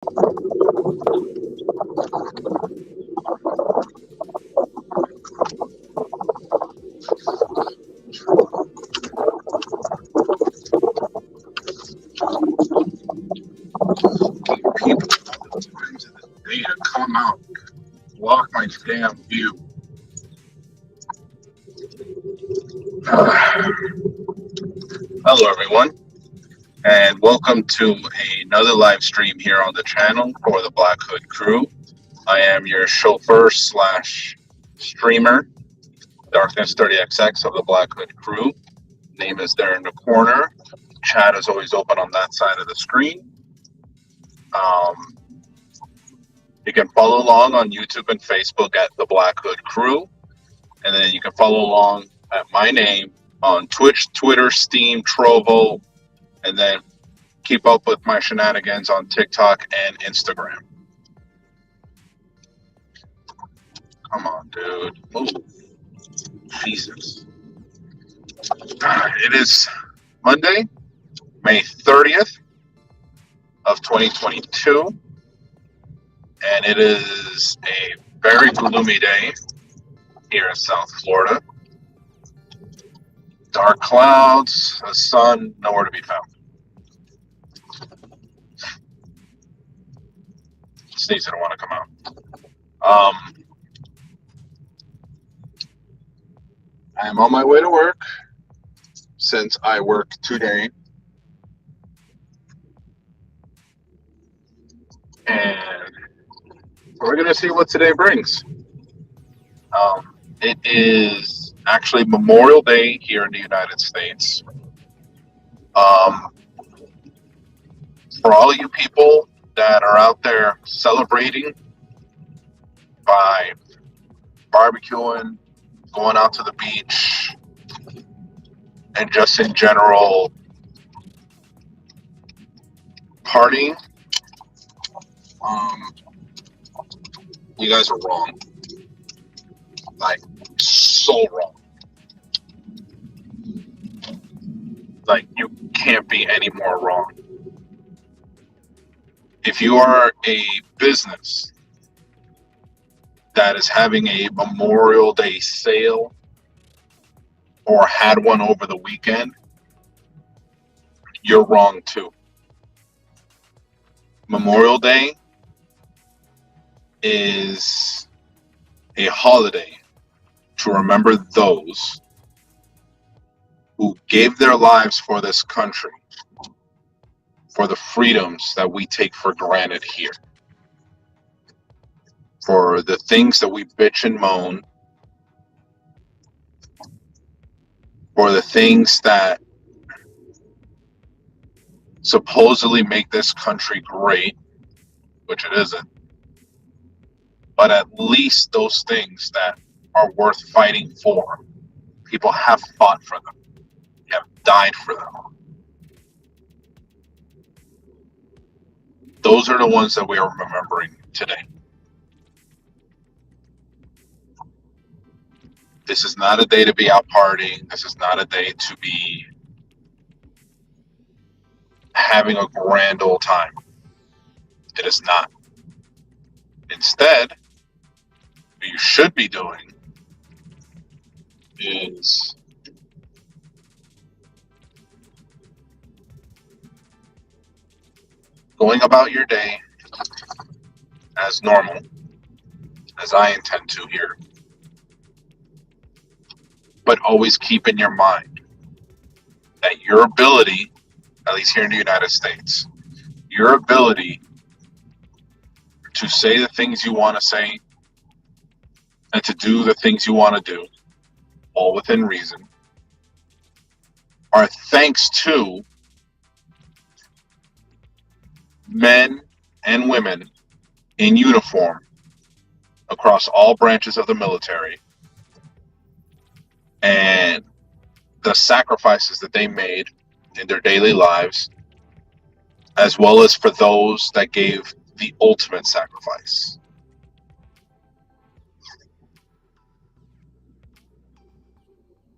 People all the times of the day to come out, block my damn view. Hello, everyone, and welcome to another live stream here on the channel for the Black Hood Crew. I am your chauffeur slash streamer, Darkness 30XX of the Black Hood Crew. Name is there in the corner. Chat is always open on that side of the screen. You can follow along on YouTube and Facebook at the Black Hood Crew, and then you can follow along at my name on Twitch, Twitter, Steam, Trovo, and then keep up with my shenanigans on TikTok and Instagram. Come on, dude. Oh, Jesus. It is Monday, May 30th of 2022, and it is a very gloomy day here in South Florida. Dark clouds, the sun nowhere to be found. Sneeze, I don't want to come out. I am on my way to work since I work today. And we're going to see what today brings. It is actually Memorial Day here in the United States. For all of you people that are out there celebrating by barbecuing, going out to the beach, and just in general partying, you guys are wrong. Like, so wrong. Like, you can't be any more wrong. If you are a business that is having a Memorial Day sale or had one over the weekend, you're wrong too. Memorial Day is a holiday to remember those who gave their lives for this country, for the freedoms that we take for granted here, for the things that we bitch and moan, for the things that supposedly make this country great, which it isn't, but at least those things that are worth fighting for, people have fought for them, have died for them. Those are the ones that we are remembering today. This is not a day to be out partying. This is not a day to be having a grand old time. It is not. Instead, what you should be doing is going about your day as normal, as I intend to here, but always keep in your mind that your ability, at least here in the United States, your ability to say the things you want to say and to do the things you want to do, all within reason, are thanks to men and women in uniform across all branches of the military and the sacrifices that they made in their daily lives, as well as for those that gave the ultimate sacrifice.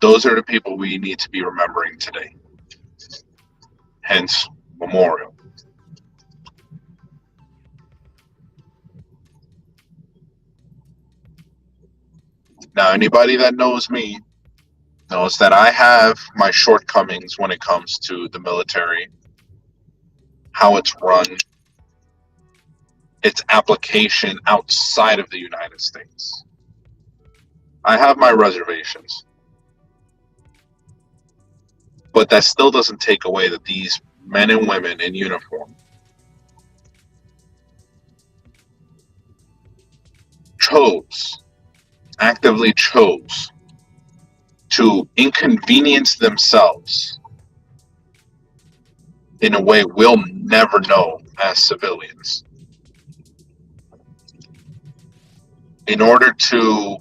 Those are the people we need to be remembering today. Hence, Memorial. Now, anybody that knows me knows that I have my shortcomings when it comes to the military, how it's run, its application outside of the United States. I have my reservations. But that still doesn't take away that these men and women in uniform actively chose to inconvenience themselves in a way we'll never know as civilians in order to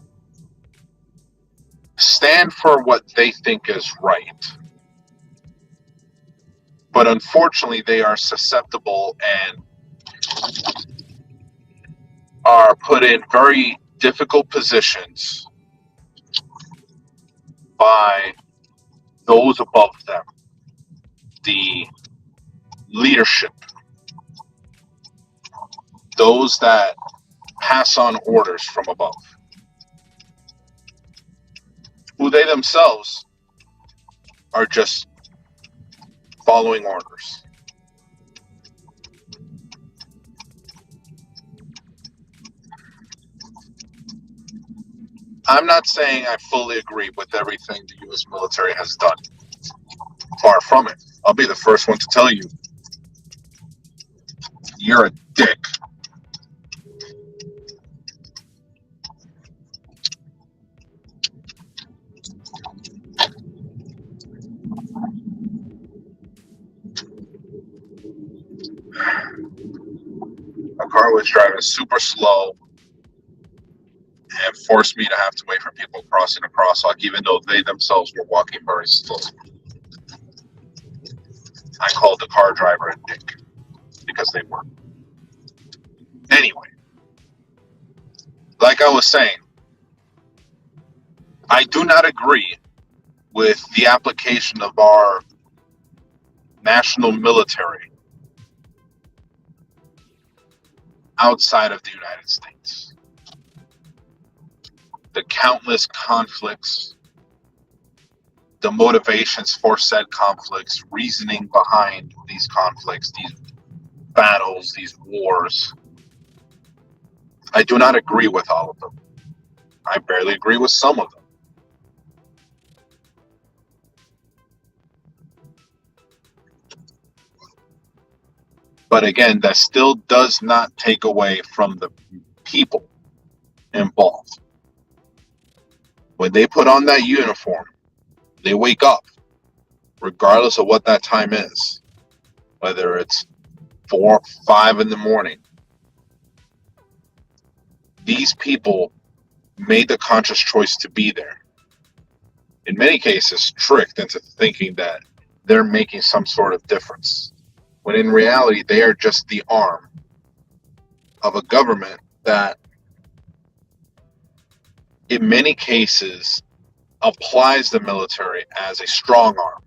stand for what they think is right. But unfortunately, they are susceptible and are put in very difficult positions by those above them, the leadership, those that pass on orders from above, who they themselves are just following orders. I'm not saying I fully agree with everything the U.S. military has done. Far from it. I'll be the first one to tell you, you're a dick. My car was driving super slow and forced me to have to wait for people crossing a crosswalk, even though they themselves were walking very slow. I called the car driver a dick because they were. Anyway, like I was saying, I do not agree with the application of our national military outside of the United States. The countless conflicts, the motivations for said conflicts, reasoning behind these conflicts, these battles, these wars. I do not agree with all of them. I barely agree with some of them. But again, that still does not take away from the people involved. When they put on that uniform, they wake up, regardless of what that time is, whether it's 4 or 5 in the morning. These people made the conscious choice to be there. In many cases, tricked into thinking that they're making some sort of difference, when in reality, they are just the arm of a government that, in many cases, applies the military as a strong arm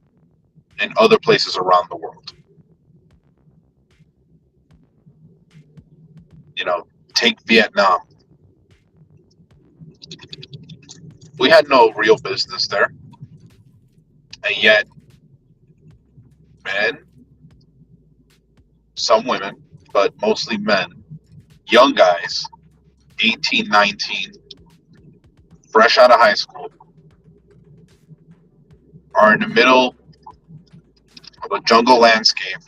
in other places around the world. You know, take Vietnam. We had no real business there. And yet, men, some women, but mostly men, young guys, 18, 19, fresh out of high school, are in the middle of a jungle landscape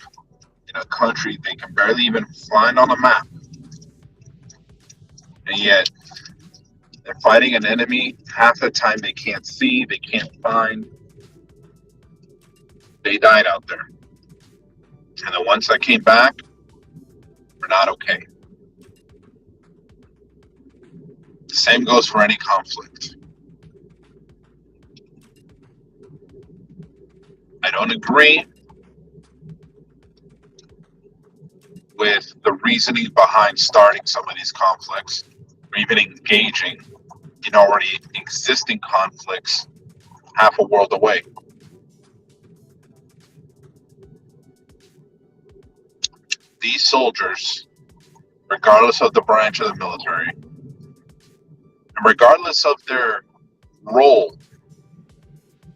in a country they can barely even find on a map. And yet, they're fighting an enemy half the time they can't see, they can't find. They died out there. And the ones that came back were not okay. The same goes for any conflict. I don't agree with the reasoning behind starting some of these conflicts, or even engaging in already existing conflicts half a world away. These soldiers, regardless of the branch of the military, and regardless of their role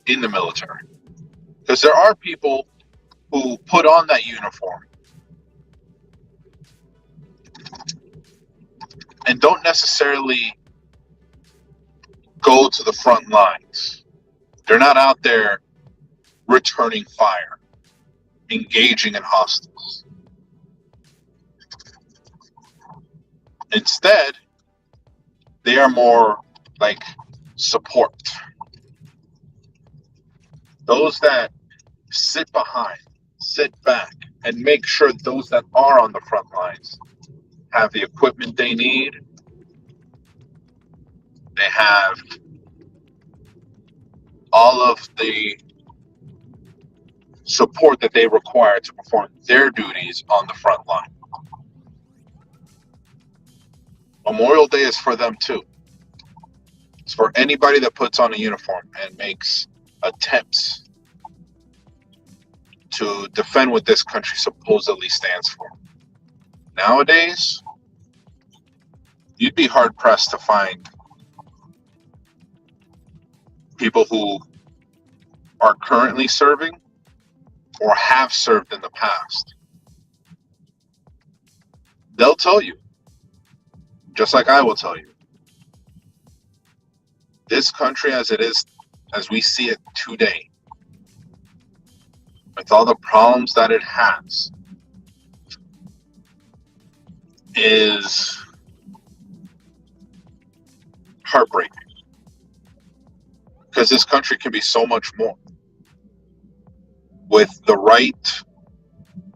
in the military. Because there are people who put on that uniform and don't necessarily go to the front lines. They're not out there returning fire, engaging in hostiles. Instead, they are more like support. Those that sit behind, sit back, and make sure those that are on the front lines have the equipment they need. They have all of the support that they require to perform their duties on the front line. Memorial Day is for them too. It's for anybody that puts on a uniform and makes attempts to defend what this country supposedly stands for. Nowadays, you'd be hard pressed to find people who are currently serving or have served in the past. They'll tell you, just like I will tell you, this country as it is, as we see it today, with all the problems that it has, is heartbreaking. Because this country can be so much more with the right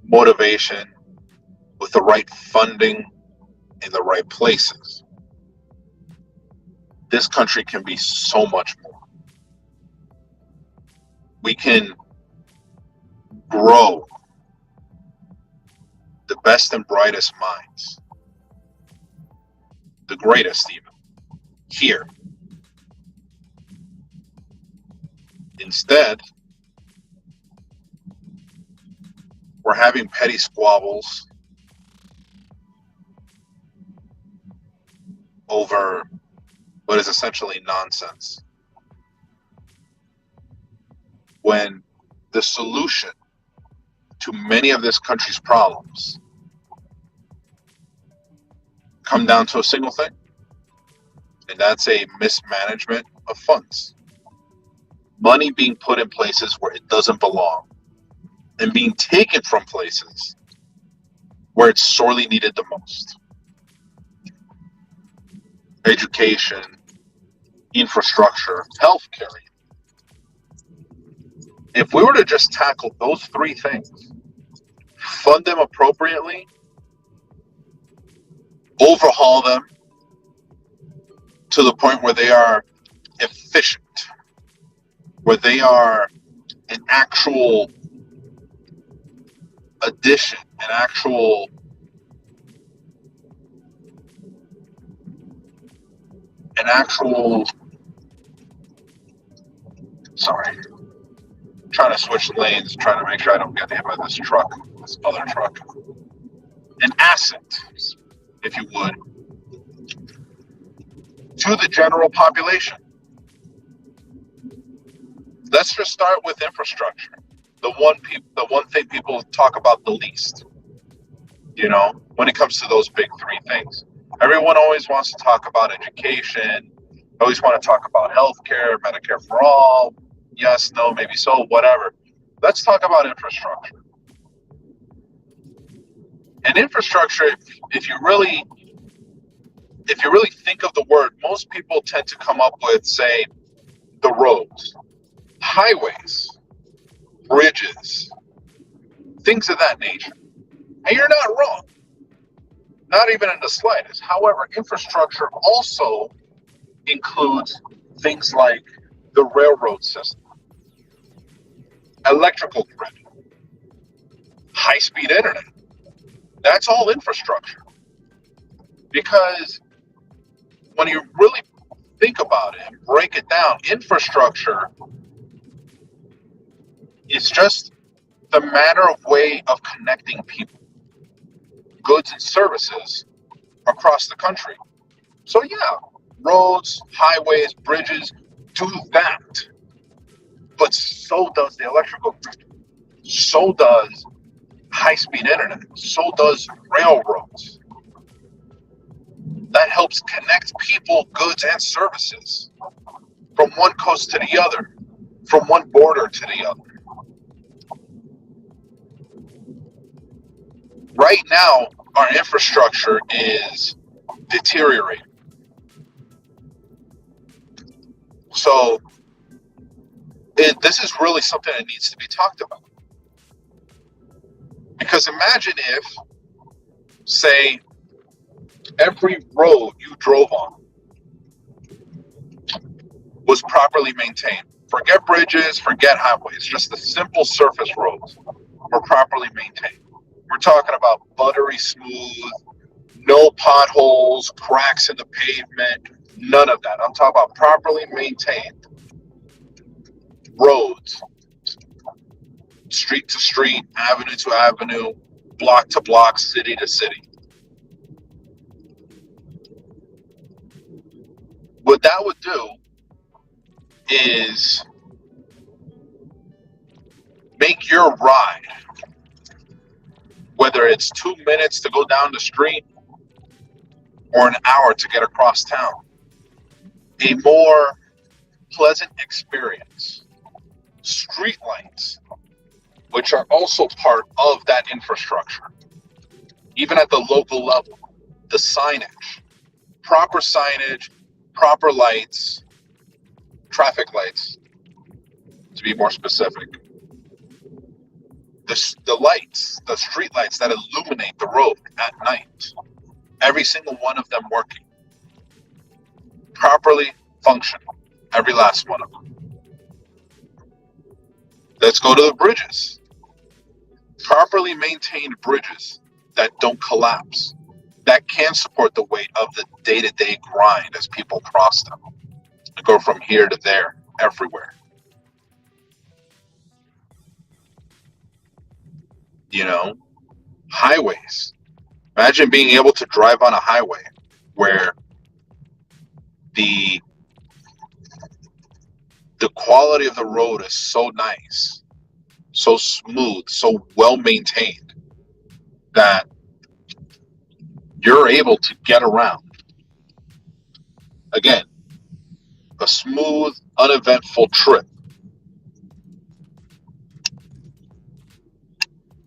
motivation, with the right funding in the right places. This country can be so much more. We can grow the best and brightest minds, the greatest even, here. Instead, we're having petty squabbles over what is essentially nonsense, when the solution to many of this country's problems come down to a single thing, and that's a mismanagement of funds. Money being put in places where it doesn't belong and being taken from places where it's sorely needed the most. Education, infrastructure, healthcare. If we were to just tackle those three things, fund them appropriately, overhaul them to the point where they are efficient, where they are an actual addition, an actual sorry, trying to switch lanes, trying to make sure I don't get hit by this other truck. An asset, if you would, to the general population. Let's just start with infrastructure. The one thing people talk about the least, when it comes to those big three things. Everyone always wants to talk about education, always want to talk about healthcare, Medicare for all, yes, no, maybe so, whatever. Let's talk about infrastructure. And infrastructure, if you really think of the word, most people tend to come up with, say, the roads, highways, bridges, things of that nature. And you're not wrong. Not even in the slightest. However, infrastructure also includes things like the railroad system, electrical grid, high-speed internet. That's all infrastructure. Because when you really think about it and break it down, infrastructure is just the manner of way of connecting people, goods and services across the country. So yeah, Roads, highways, bridges do that. But so does the electrical grid. So does high-speed internet. So does railroads. That helps connect people, goods, and services from one coast to the other, from one border to the other. Right now, our infrastructure is deteriorating. So this is really something that needs to be talked about. Because imagine if, say, every road you drove on was properly maintained. Forget bridges, forget highways, just the simple surface roads were properly maintained. We're talking about buttery smooth, no potholes, cracks in the pavement, none of that. I'm talking about properly maintained roads, street to street, avenue to avenue, block to block, city to city. What that would do is make your ride, whether it's 2 minutes to go down the street or an hour to get across town, a more pleasant experience. Streetlights, which are also part of that infrastructure, even at the local level, the signage, proper lights, traffic lights, to be more specific. The lights, the street lights that illuminate the road at night, every single one of them working, properly functional, every last one of them. Let's go to the bridges. Properly maintained bridges that don't collapse, that can support the weight of the day-to-day grind as people cross them and go from here to there, everywhere. You know, highways. Imagine being able to drive on a highway where the quality of the road is so nice, so smooth, so well maintained that you're able to get around. Again, a smooth, uneventful trip.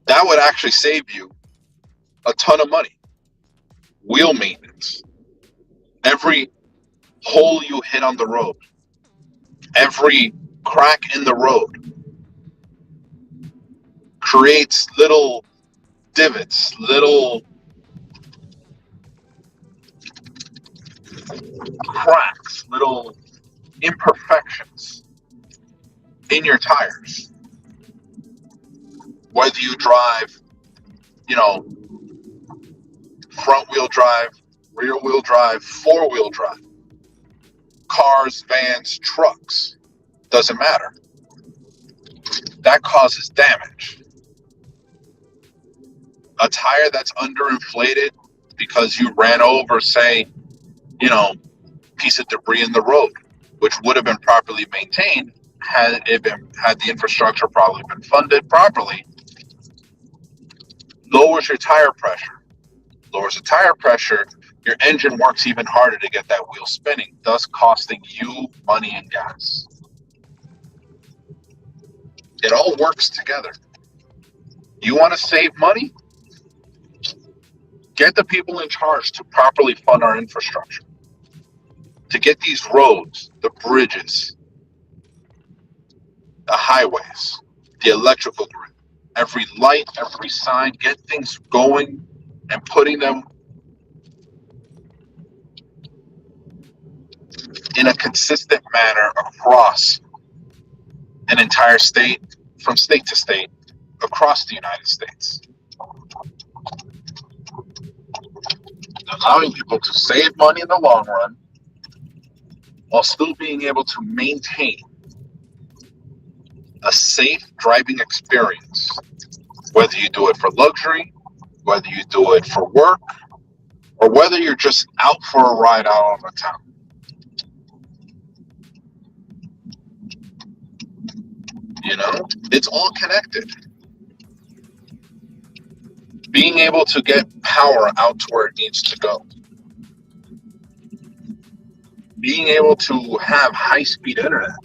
That would actually save you a ton of money. Wheel maintenance. Every hole you hit on the road, every crack in the road creates little divots, little cracks, little imperfections in your tires. Whether you drive, front wheel drive, rear wheel drive, 4-wheel drive, cars, vans, trucks, doesn't matter. That causes damage. A tire that's underinflated because you ran over, say, piece of debris in the road, which would have been properly maintained had the infrastructure probably been funded properly, lowers your tire pressure. Lowers the tire pressure, your engine works even harder to get that wheel spinning, thus costing you money and gas. It all works together. You want to save money? Get the people in charge to properly fund our infrastructure. To get these roads, the bridges, the highways, the electrical grid, every light, every sign, get things going and putting them in a consistent manner across an entire state, from state to state, across the United States. Allowing people to save money in the long run while still being able to maintain a safe driving experience, whether you do it for luxury, whether you do it for work, or whether you're just out for a ride out on the town. It's all connected. Being able to get power out to where it needs to go. Being able to have high-speed internet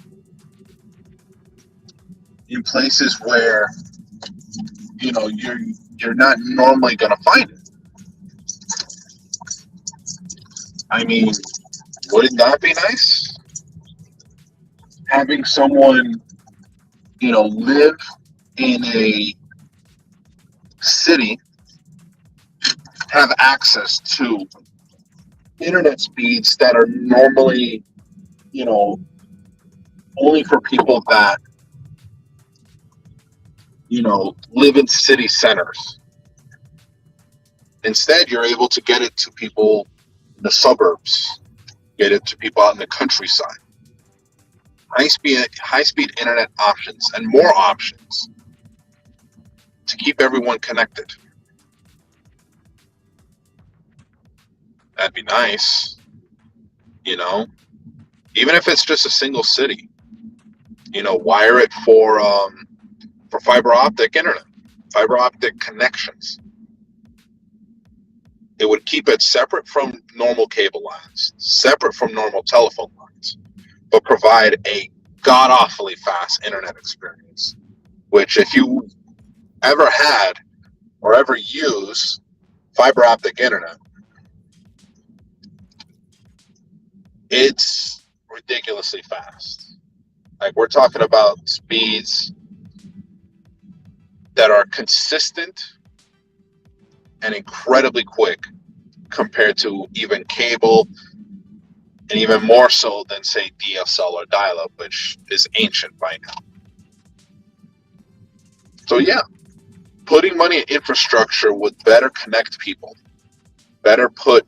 in places where you're not normally going to find it. I mean, wouldn't that be nice? Having someone, live in a city, have access to internet speeds that are normally, only for people that, live in city centers. Instead, you're able to get it to people in the suburbs, get it to people out in the countryside. High-speed internet options and more options to keep everyone connected. That'd be nice, even if it's just a single city, wire it for fiber optic internet, fiber optic connections. It would keep it separate from normal cable lines, separate from normal telephone lines, but provide a god-awfully fast internet experience, which if you ever had or ever use fiber optic internet, it's ridiculously fast. Like, we're talking about speeds that are consistent and incredibly quick compared to even cable, and even more so than, say, DSL or dial-up, which is ancient by now. So yeah, putting money in infrastructure would better connect people, better put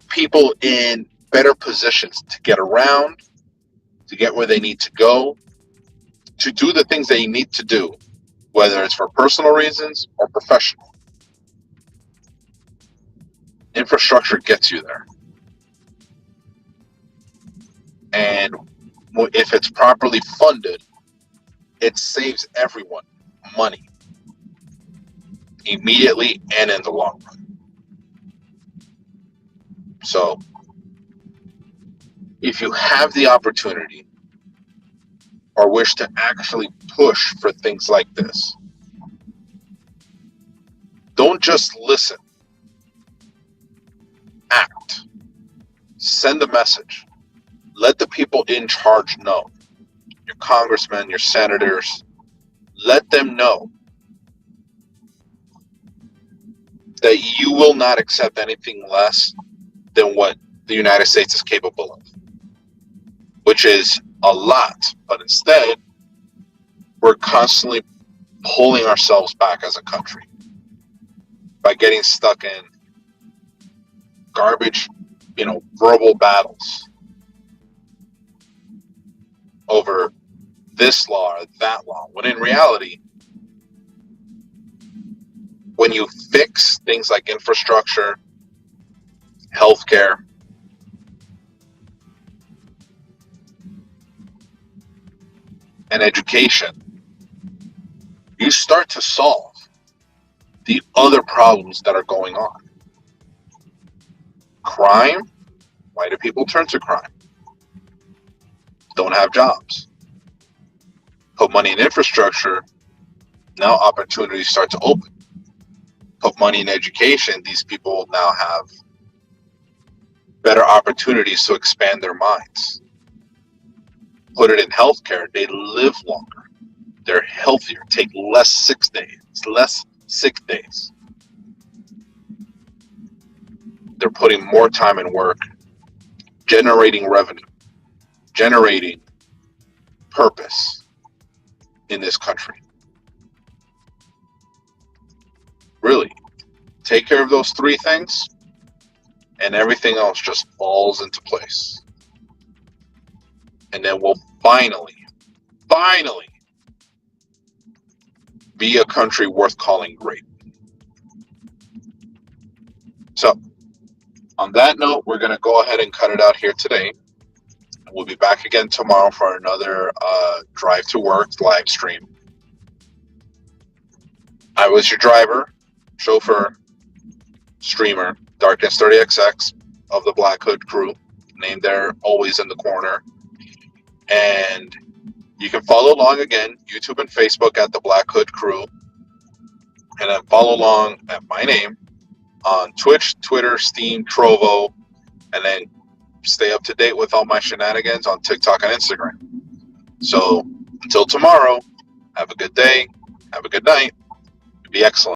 people in better positions to get around, to get where they need to go, to do the things they need to do, whether it's for personal reasons or professional. Infrastructure gets you there. And if it's properly funded, it saves everyone money immediately and in the long run. So, if you have the opportunity or wish to actually push for things like this, don't just listen. Act. Send a message. Let the people in charge know. Your congressmen, your senators, let them know that you will not accept anything less than what the United States is capable of, which is a lot. But instead, we're constantly pulling ourselves back as a country by getting stuck in garbage, verbal battles over this law or that law, when in reality, when you fix things like infrastructure, healthcare, and education, you start to solve the other problems that are going on. Crime, why do people turn to crime? Don't have jobs. Put money in infrastructure, now opportunities start to open. Put money in education, these people now have better opportunities to expand their minds. Put it in healthcare, they live longer. They're healthier, take less sick days. They're putting more time in work, generating revenue, generating purpose in this country. Really, take care of those three things, and everything else just falls into place. And then we'll finally be a country worth calling great. So, on that note, we're going to go ahead and cut it out here today. we'll be back again tomorrow for another Drive to Work live stream. I was your driver, chauffeur, streamer, Darkness 30XX of the Black Hood crew, named there always in the corner. And you can follow along again, YouTube and Facebook at the Black Hood crew. And then follow along at my name on Twitch, Twitter, Steam, Trovo, and then stay up to date with all my shenanigans on TikTok and Instagram. So until tomorrow, have a good day, have a good night, be excellent.